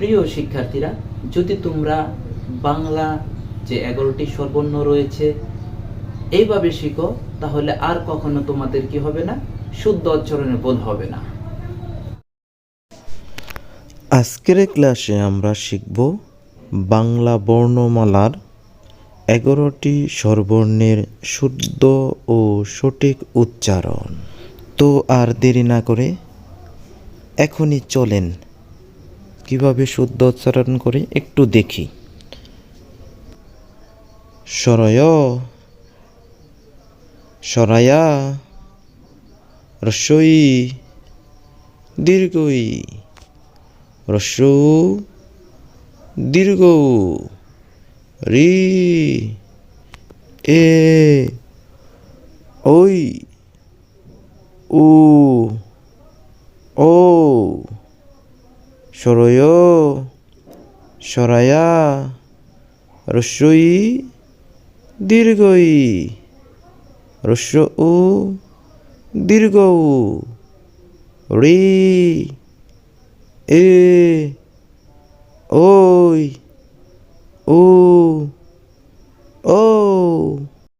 প্রিয় শিক্ষার্থীরা, যদি তোমরা বাংলা যে 11টি স্বরবর্ণ রয়েছে এইভাবে শিখো, তাহলে আর কখনো তোমাদের কি হবে না, শুদ্ধ উচ্চারণের বোধ হবে না। আজকের ক্লাসে আমরা শিখব বাংলা বর্ণমালার 11টি স্বরবর্ণের শুদ্ধ ও সঠিক উচ্চারণ। তো আর দেরি না করে এখনই চলেন কিভাবে শুদ্ধ উচ্চারণ করে একটু দেখি। সরয়, সরায়া, রস্বই, দীর্ঘই, রস্যৌ, দীর্ঘ, রি, এ, ওই, উ, ও, সরয়, সরায়া, রস্যই, দীর্ঘই, রস্য উ, দীর্ঘ উ, রি, এ, ওই, উ, ও।